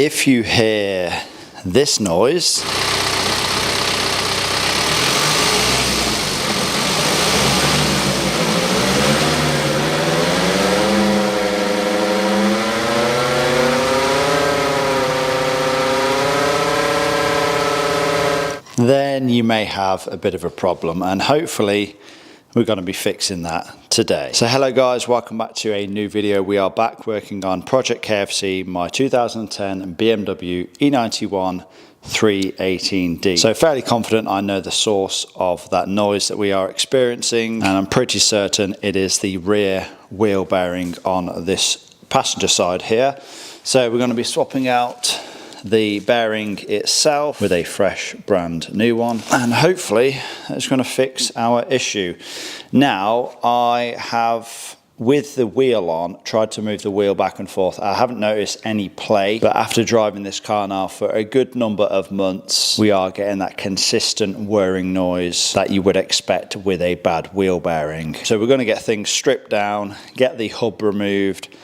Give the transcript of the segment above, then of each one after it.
If you hear this noise, then you may have a bit of a problem, and hopefully we're going to be fixing that today. So hello guys, welcome back to a new video. We are back working on Project KFC, my 2010 BMW E91 318D. So fairly confident I know the source of that noise that we are experiencing, and I'm pretty certain it is the rear wheel bearing on this passenger side here. So we're going to be swapping out the bearing itself with a fresh brand new one, and hopefully it's going to fix our issue. Now I have, with the wheel on, tried to move the wheel back and forth. I haven't noticed any play, but after driving this car now for a good number of months, we are getting that consistent whirring noise that you would expect with a bad wheel bearing. So we're going to get things stripped down, get the hub removed,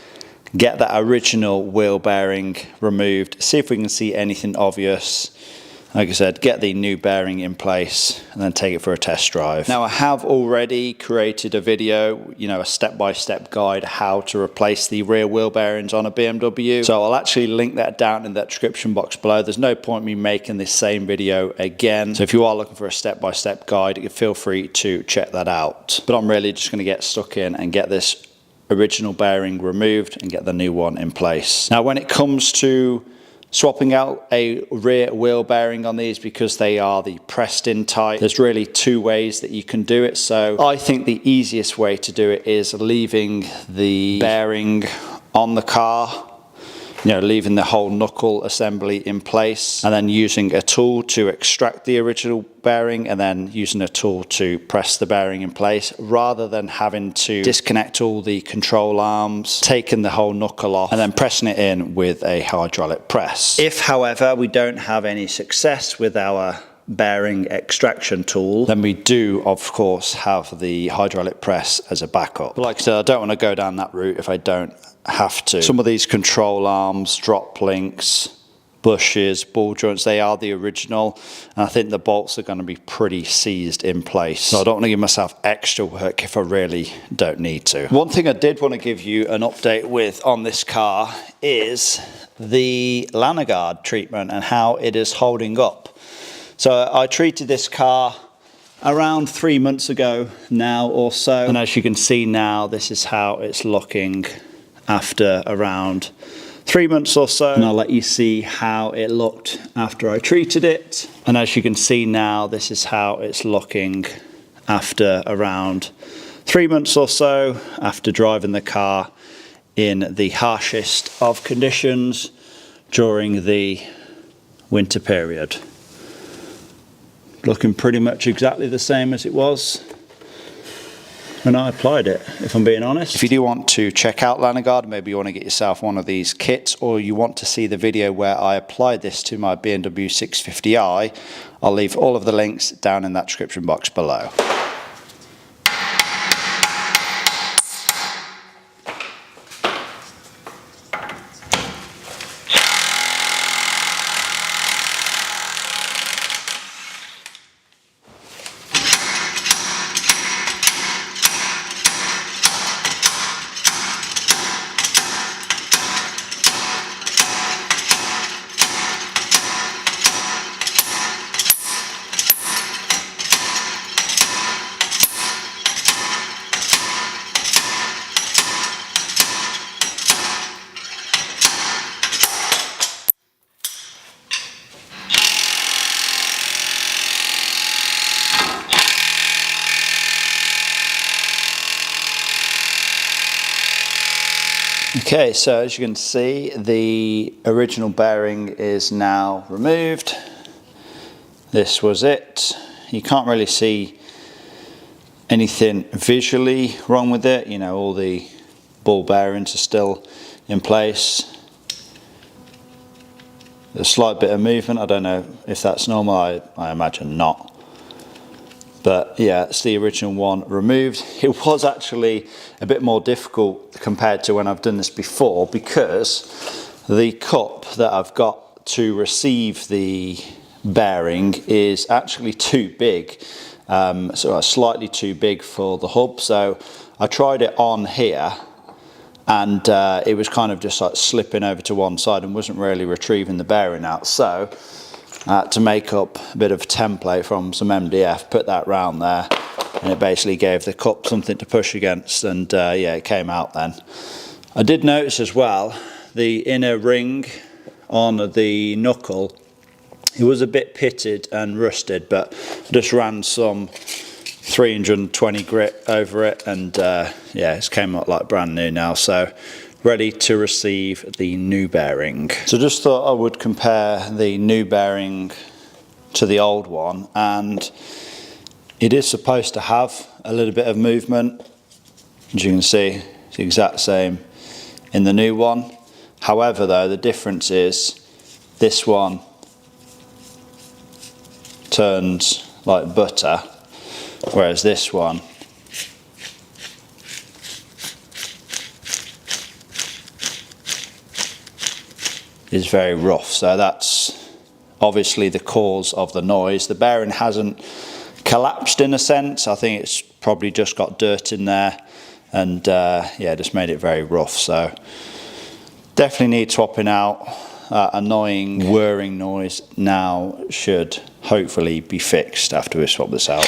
get that original wheel bearing removed, see if we can see anything obvious. Like I said, get the new bearing in place and then take it for a test drive. Now I have already created a video, a step-by-step guide how to replace the rear wheel bearings on a BMW. So I'll actually link that down in the description box below. There's no point me making this same video again. So if you are looking for a step-by-step guide, feel free to check that out. But I'm really just going to get stuck in and get this original bearing removed and get the new one in place. Now when it comes to swapping out a rear wheel bearing on these, because they are the pressed in type, there's really two ways that you can do it. So I think the easiest way to do it is leaving the bearing on the car, leaving the whole knuckle assembly in place, and then using a tool to extract the original bearing, and then using a tool to press the bearing in place, rather than having to disconnect all the control arms, taking the whole knuckle off, and then pressing it in with a hydraulic press. If, however, we don't have any success with our bearing extraction tool, then we do of course have the hydraulic press as a backup. But like I said, I don't want to go down that route if I don't have to. Some of these control arms, drop links, bushes, ball joints, they are the original, and I think the bolts are going to be pretty seized in place. So I don't want to give myself extra work if I really don't need to. One thing I did want to give you an update with on this car is the Lanagard treatment and how it is holding up. So I treated this car around 3 months ago now or so, and as you can see now, this is how it's looking after around 3 months or so, and I'll let you see how it looked after I treated it. And as you can see now, this is how it's looking after around 3 months or so, after driving the car in the harshest of conditions during the winter period. Looking pretty much exactly the same as it was when I applied it, if I'm being honest. If you do want to check out Lanagard, maybe you want to get yourself one of these kits, or you want to see the video where I applied this to my BMW 650i, I'll leave all of the links down in that description box below. Okay, so as you can see, the original bearing is now removed. This was it. You can't really see anything visually wrong with it. All the ball bearings are still in place. A slight bit of movement. I don't know if that's normal. I imagine not. But yeah, it's the original one removed. It was actually a bit more difficult compared to when I've done this before, because The cup that I've got to receive the bearing is actually too big, so slightly too big for the hub. So I tried it on here, and it was kind of just like slipping over to one side and wasn't really retrieving the bearing out. So to make up a bit of template from some MDF, put that round there, and it basically gave the cup something to push against, and yeah, it came out then. I did notice as well the inner ring on the knuckle, it was a bit pitted and rusted, but I just ran some 320 grit over it, and yeah, it's came out like brand new now, so ready to receive the new bearing. So just thought I would compare the new bearing to the old one, and it is supposed to have a little bit of movement. As you can see, it's the exact same in the new one. However though, the difference is this one turns like butter, whereas this one is very rough. So that's obviously the cause of the noise. The bearing hasn't collapsed in a sense. I think it's probably just got dirt in there, and yeah, just made it very rough. So definitely need swapping out. Annoying whirring noise now should hopefully be fixed after we swap this out.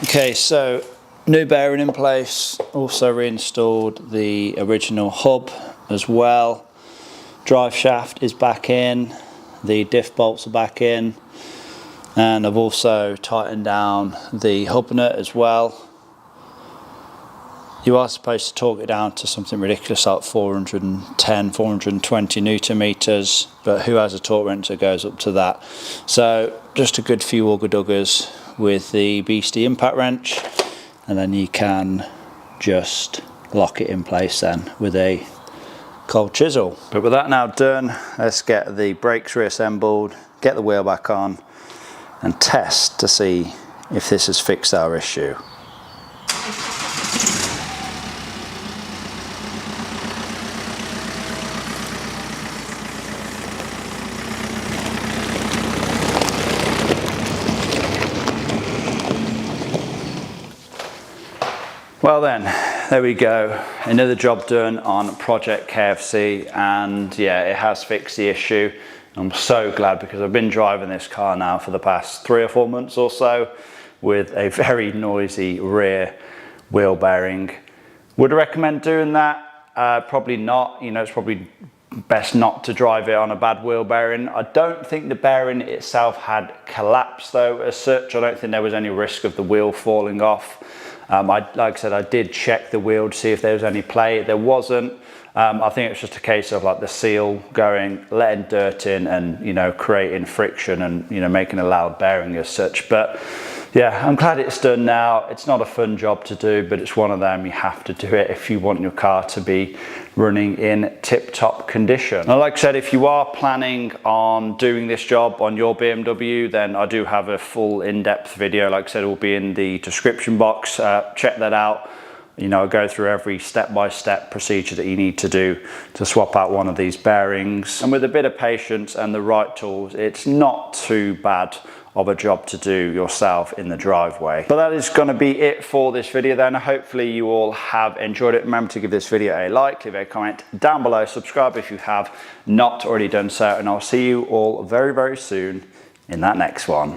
Okay, so new bearing in place, also reinstalled the original hub as well. Drive shaft is back in, the diff bolts are back in, and I've also tightened down the hub nut as well. You are supposed to torque it down to something ridiculous like 410, 420 Newton meters, but who has a torque wrench that goes up to that? So just a good few auger duggers with the beastie impact wrench, and then you can just lock it in place then with a cold chisel. But with that now done, let's get the brakes reassembled, get the wheel back on, and test to see if this has fixed our issue. Well then, there we go, another job done on Project KFC, and yeah, it has fixed the issue. I'm so glad, because I've been driving this car now for the past 3 or 4 months or so with a very noisy rear wheel bearing. Would I recommend doing that? Probably not. You know, it's probably best not to drive it on a bad wheel bearing. I don't think the bearing itself had collapsed though as such. I don't think there was any risk of the wheel falling off. Like I said, I did check the wheel to see if there was any play. There wasn't. I think it's just a case of like the seal going, letting dirt in, and you know, creating friction and you know, making a loud bearing as such. But yeah, I'm glad it's done now. It's not a fun job to do, but it's one of them, you have to do it if you want your car to be running in tip-top condition. Now, like I said, if you are planning on doing this job on your BMW, then I do have a full in-depth video. Like I said, it will be in the description box. Check that out. You know, I go through every step-by-step procedure that you need to do to swap out one of these bearings. And with a bit of patience and the right tools, it's not too bad of a job to do yourself in the driveway. But that is going to be it for this video then. Hopefully you all have enjoyed it. Remember to give this video a like, leave a comment down below, subscribe if you have not already done so, and I'll see you all very, very soon in that next one.